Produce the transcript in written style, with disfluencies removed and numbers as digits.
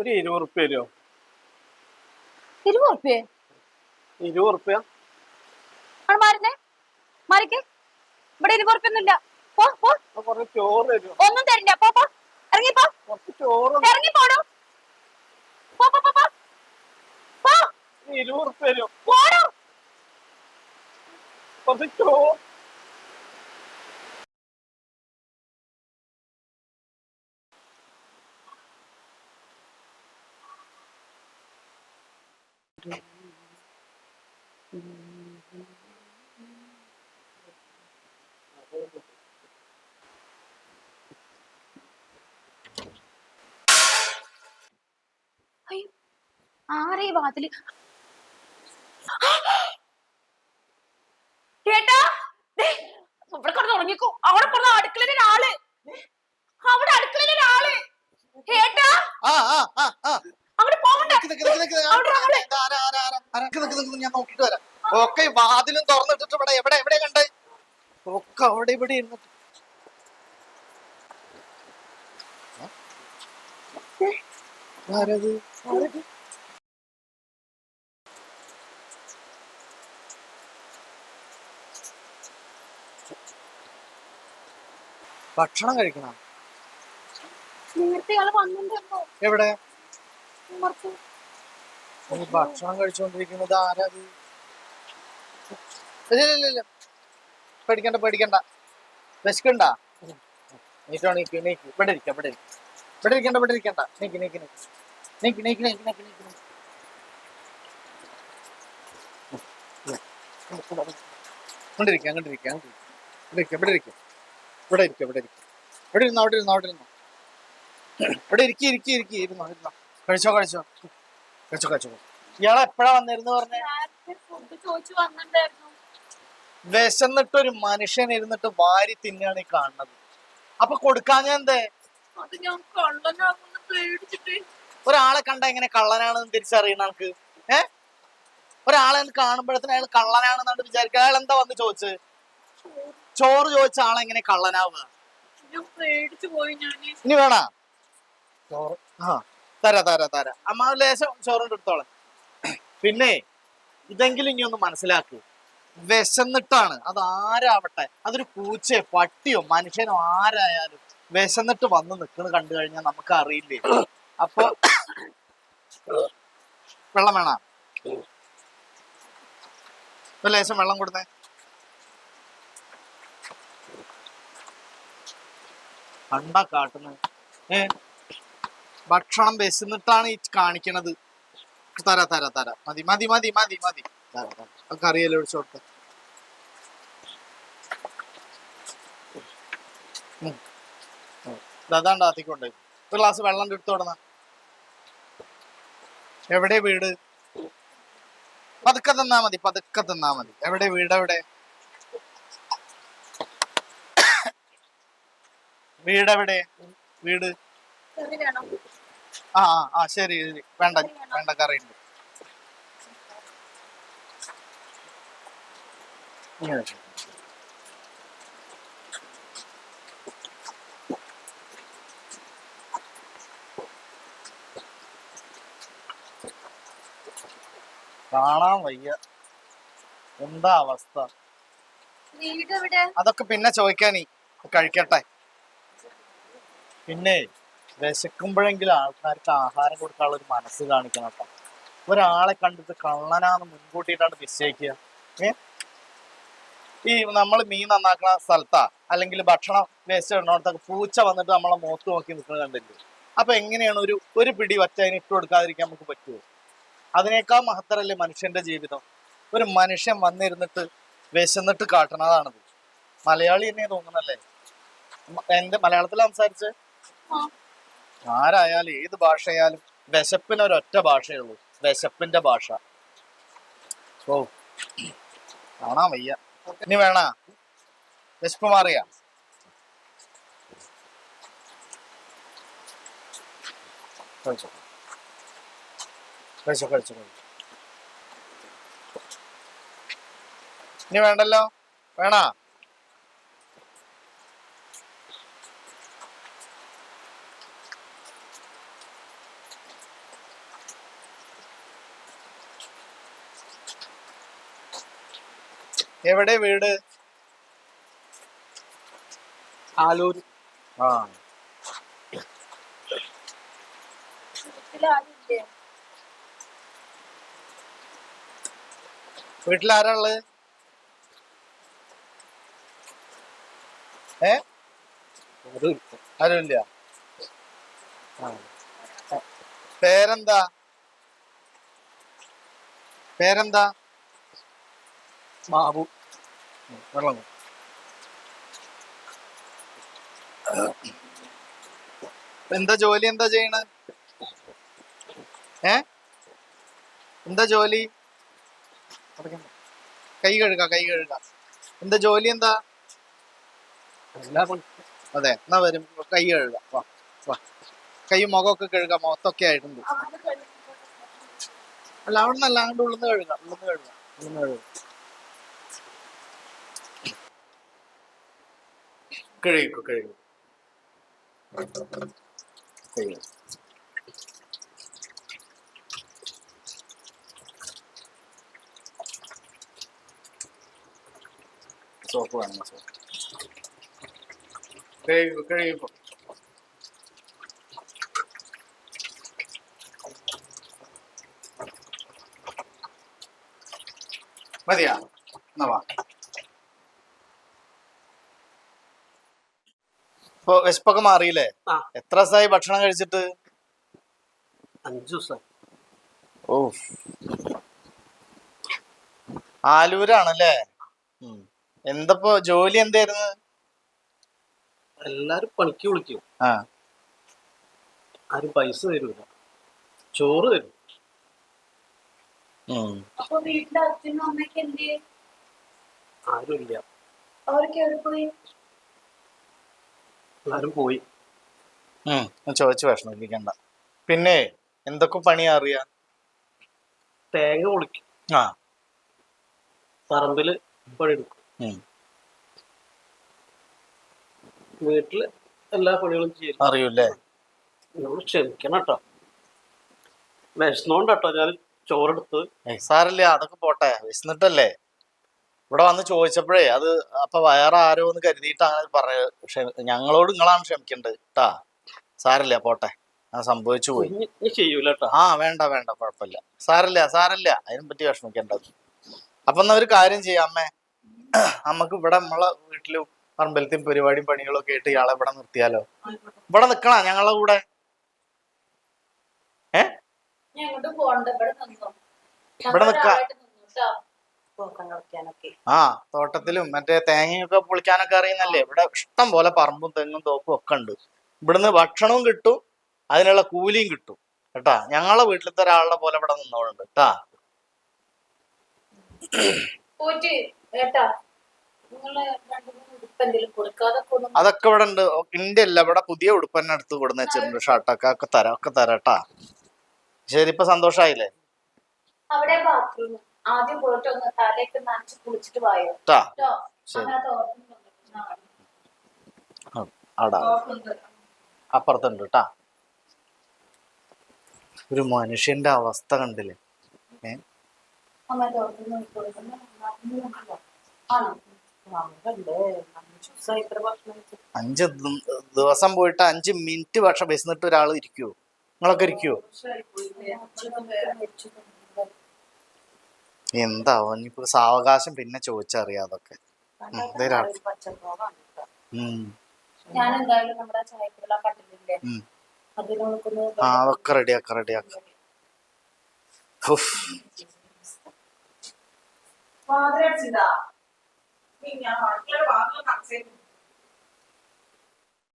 ഒരു 20 രൂപ. 20 രൂപ? 20 രൂപ മാറിനെ മാറിക്ക്. ഇവിടെ 20 രൂപ ഒന്നുമില്ല. പോ പോ. കുറച്ച് ചോറ് തരുമോ? ഒന്നും തരില്ല. പോ പോ, ഇറങ്ങിപ്പോ. കുറച്ച് ചോറ് ഇറങ്ങിപ്പോടോ. പോ പോ പോ പോ. 20 രൂപ തരുമോ? പോടോ. കുറച്ച് ചോറ്. ആരേ വാതില്? കേട്ടാ, ഇവിടെ കിടന്ന് ഉറങ്ങിക്കോ. അവിടെ കിടന്ന അടുക്കളയിലൊരാള്. അവിടെ അടുക്കളയിലൊരാള്. കേട്ടാ, അങ്ങോട്ട് പോകണ്ട. ഞാൻ നോക്കിട്ട് വരാം. ഒക്കെ വാതിലും തുറന്നിട്ടിട്ട് ഇവിടെ എവിടെ എവിടെ കണ്ടേ? ഒക്കെ അവിടെ ഇവിടെ ഇരുന്നിട്ട് ആരത്? ഭക്ഷണം കഴിക്കണം. നേരത്തെ ആള് വന്നിട്ടുണ്ടോ? എവിടെ? ഭക്ഷണം കഴിച്ചുകൊണ്ടിരിക്കുന്നത് ആരത്? ഇല്ല പേടിക്കണ്ട പേടിക്കണ്ട. വിശക്കണ്ട. നീക്കോ നീക്ക് നീക്ക്. ഇവിടെ ഇരിക്കാം ഇവിടെ ഇരിക്കാം. ഇവിടെ ഇരിക്കണ്ട ഇവിടെ ഇരിക്കണ്ട. നീക്ക് നീക്ക് നീക്ക് നീക്ക് നീക്ക് നീക്ക് നീക്ക് നീക്ക്. കൊണ്ടിരിക്കാം കൊണ്ടിരിക്കാം ഇവിടെ ഇരിക്കാം ഇവിടെ ഇരിക്കാം ഇവിടെ ഇരിക്കാം ഇവിടെ ഇരിക്കാം. ഇവിടെ ഇരുന്നോ അവിടെ ഇരുന്നോ അവിടെ ഇരുന്നോ. ഇവിടെ ഇരിക്കി ഇരിക്കി ഇരിക്കി ഇരുന്നോ ഇരുന്നോ. കഴിച്ചോ കഴിച്ചോ കഴിച്ചോ കഴിച്ചോ. ഇയാളെ എപ്പോഴാ വന്നിരുന്നു പറഞ്ഞേ? വിശന്നിട്ടൊരു മനുഷ്യൻ ഇരുന്നിട്ട് വാരി തിന്നാണ് ഈ കാണുന്നത്. അപ്പൊ കൊടുക്കാൻ ഞാൻ എന്തേ? ഒരാളെ കണ്ട എങ്ങനെ കള്ളനാണെന്ന് തിരിച്ചറിയണ ആൾക്ക്? ഒരാളെ കാണുമ്പോഴത്തേന് അയാൾ കള്ളനാണെന്നാണ് വിചാരിക്കുക. അയാൾ എന്താ വന്ന് ചോദിച്ചത്? ചോറ് ചോദിച്ച ആളെങ്ങനെ കള്ളനാവുക? ഇനി വേണ ചോറ്? തരാ തരാ തരാ. അമ്മ ലേശം ചോറുണ്ട് എടുത്തോളെ. പിന്നെ ഇതെങ്കിലും ഇനി ഒന്ന് മനസ്സിലാക്കൂ. വിശന്നിട്ടാണ്, അത് ആരാവട്ടെ, അതൊരു പൂച്ചയോ പട്ടിയോ മനുഷ്യനോ ആരായാലും വിശന്നിട്ട് വന്ന് നിൽക്കണ കണ്ടു കഴിഞ്ഞാൽ നമുക്ക് അറിയില്ലേ. അപ്പൊ വെള്ളം വേണ? ലേശം വെള്ളം കൊടുത്തേ. കണ്ടാ കാട്ടുന്നത്. ഭക്ഷണം വിശന്നിട്ടാണ് ഈ കാണിക്കണത്. തരാ തരാ തരാ. മതി മതി മതി മതി മതി. ഒക്കെ അറിയാലോ ഒഴിച്ചു കൊടുത്ത. അതാണ്ട് ആത്തിക്കൊണ്ടേ. ഒരു ഗ്ലാസ് വെള്ളം എടുത്തു കൊടുന്ന. എവിടെ വീട്? പതുക്കെ തന്നാ മതി പതുക്കെ തന്നാ മതി. എവിടെ വീട്? എവിടെ വീടെവിടെ? വീട് ആ ശരി ശരി. വേണ്ട വേണ്ട കറിയുണ്ട്. കാണാൻ വയ്യ. എന്താ അവസ്ഥ? അതൊക്കെ പിന്നെ ചോദിക്കാനീ, കഴിക്കട്ടെ. പിന്നെ വിശക്കുമ്പോഴെങ്കിലും ആൾക്കാർക്ക് ആഹാരം കൊടുക്കാനുള്ള ഒരു മനസ്സ് കാണിക്കണം കേട്ടോ. ഒരാളെ കണ്ടിട്ട് കള്ളനാന്ന് മുൻകൂട്ടിയിട്ടാണ് നിശ്ചയിക്കുക. ഈ നമ്മൾ മീൻ നന്നാക്കുന്ന സ്ഥലത്താ അല്ലെങ്കിൽ ഭക്ഷണം വേസ്റ്റ് ഇടുന്നിടത്തൊക്കെ പൂച്ച വന്നിട്ട് നമ്മളെ മുഖത്ത് നോക്കി നിൽക്കുന്നത് കണ്ടില്ലേ? അപ്പൊ എങ്ങനെയാണ് ഒരു പിടി വറ്റ അതിന് ഇട്ട് കൊടുക്കാതിരിക്കാൻ നമുക്ക് പറ്റുമോ? അതിനേക്കാൾ മഹത്തരല്ലേ മനുഷ്യന്റെ ജീവിതം? ഒരു മനുഷ്യൻ വന്നിരുന്നിട്ട് വിശന്നിട്ട് കാട്ടണതാണത്. മലയാളി തന്നെ തോന്നുന്നല്ലേ? എന്റെ മലയാളത്തിൽ സംസാരിച്ച് ആരായാലും ഏത് ഭാഷയായാലും വിശപ്പിന് ഒരൊറ്റ ഭാഷയുള്ളൂ, വിശപ്പിന്റെ ഭാഷ. ഓ കാണാൻ വയ്യ. ഇനി വേണ? വിശപ്പ് മാറിയ? കഴിച്ചോ കഴിച്ചോ കഴിച്ചോ കഴിച്ചോ. ഇനി വേണ്ടല്ലോ? വേണ? എവിടെ വീട്? ആലൂര്. ആ വീട്ടിലാരാ ഉള്ളത്? ഏ ആരുമില്ല. പേരെന്താ? പേരെന്താ? ബാബു. വെള്ളം എന്താ ജോലി? എന്താ ചെയ്യണ? ഏ എന്താ ജോലി? കൈ കഴുക, കൈ കഴുക. എന്താ ജോലി? എന്താ? എല്ലാ അതെ, എന്നാ വരും. കൈ കഴുക, വാ വാ. കൈ മുഖമൊക്കെ കഴുക, മുഖത്തൊക്കെ ആയിട്ടുണ്ട്. അല്ല, അവിടെ നിന്നല്ല, അങ്ങോട്ട് ഉള്ളിന്ന് കഴുക, ഉള്ളിന്ന് കഴുക, ഉള്ളിന്ന് കഴുക. കഴുകിക്കോ, കഴുകി കഴുകി. സോപ്പ് വേണം, സോപ്പ്. കഴുകിക്കോ, കഴുകിക്കോ. മതിയാ? എന്നാ വാ. ഇപ്പൊ വിശപ്പൊക്കെ മാറിയില്ലേ? ആ. എത്ര ദിവസമായി ഭക്ഷണം കഴിച്ചിട്ട്? 5 ദിവസമായി. ഓ, ആലൂരാണല്ലേ? എന്തപ്പോ ജോലി എന്തായിരുന്നു? എല്ലാരും പണിക്ക് വിളിക്കും, ആ, ആരും പൈസ തരൂല, ചോറ് തരും. അപ്പൊ വീട്ടിലെ അച്ഛനും അമ്മയ്ക്ക് എന്ത്? ആരുമില്ല, അവർക്ക് എവിടെ പോയി? എല്ലാരും പോയി. ചോദിച്ചു വിഷമിപ്പിക്കണ്ട. പിന്നെ എന്തൊക്കെ പണിയാ അറിയാ? തേങ്ങ പൊളിക്കും, ആ, പറമ്പില് പണിയെടുക്കും, വീട്ടില് എല്ലാ പണികളും ചെയ്യും. അറിയൂല്ലേ? എന്നോട് ക്ഷമിക്കണം കേട്ടോ, വിശന്നോണ്ടോ ഞാൻ ചോറെടുത്ത്. സാറില്ല, അതൊക്കെ പോട്ടെ. വിശന്നിട്ടല്ലേ ഇവിടെ വന്ന് ചോദിച്ചപ്പോഴേ അത് അപ്പൊ വേറെ ആരോ എന്ന് കരുതിയിട്ട് അങ്ങനെ പറഞ്ഞത്. ഞങ്ങളോട് നിങ്ങളാണ് ക്ഷമിക്കേണ്ടത് കേട്ടാ. സാറില്ല, പോട്ടെ. അത് സംഭവിച്ചു പോയി. ചെയ്യൂല കേട്ടോ. ആ, വേണ്ട വേണ്ട, കുഴപ്പമില്ല. സാറില്ല, സാറില്ല, അതിനെ പറ്റി വിഷമിക്കേണ്ടത്. അപ്പൊ എന്നാ ഒരു കാര്യം ചെയ്യാം അമ്മേ. നമ്മക്ക് ഇവിടെ നമ്മളെ വീട്ടിലും പറമ്പലത്തെയും പരിപാടിയും പണികളൊക്കെ ആയിട്ട് ഇയാളെ ഇവിടെ നിർത്തിയാലോ? ഇവിടെ നിക്കണ ഞങ്ങളെ കൂടെ? ഇവിടെ നിക്ക. ആ, തോട്ടത്തിലും മറ്റേ തേങ്ങയൊക്കെ പൊളിക്കാനൊക്കെ അറിയുന്നല്ലേ? ഇവിടെ ഇഷ്ടം പോലെ പറമ്പും തെങ്ങും തോപ്പും ഒക്കെ ഉണ്ട്. ഇവിടുന്ന് ഭക്ഷണവും കിട്ടും, അതിനുള്ള കൂലിയും കിട്ടും കേട്ടാ. ഞങ്ങളെ വീട്ടിലത്തെ ഒരാളുടെ പോലെ ഇവിടെ നിന്നോളുണ്ട് കേട്ടാ. അതൊക്കെ ഇവിടെ ഉണ്ട്. ഇന്റെ അല്ല, ഇവിടെ പുതിയ ഉടുപ്പ് തന്നെ എടുത്ത് കൊടുന്ന് വെച്ചിട്ടുണ്ട്. ഷർട്ടൊക്കെ ഒക്കെ തരാം, ഒക്കെ തരാം കേട്ടാ. ശരി, ഇപ്പൊ സന്തോഷായില്ലേ? അവിടെ ബാത്റൂം ആദ്യം പോയിട്ട് ഒന്ന് തലയൊക്കെ നനച്ച് കുളിച്ചിട്ട് പോയോ. അപ്പുറത്തുണ്ട് കേട്ടാ. ഒരു മനുഷ്യന്റെ അവസ്ഥ കണ്ടില്ലേ? 5 ദിവസം പോയിട്ട് 5 മിനിറ്റ് ഭക്ഷണം വിശന്നിട്ട് ഒരാൾ ഇരിക്കുവോ? നിങ്ങളൊക്കെ ഇരിക്കുവോ? എന്താവോ ഇനിയിപ്പോ സാവകാശം പിന്നെ ചോദിച്ചറിയാതൊക്കെ. അതൊക്കെ റെഡിയാക്ക, റെഡിയാക്ക. വാതിലടിച്ചിട്ടാ. ഞാൻ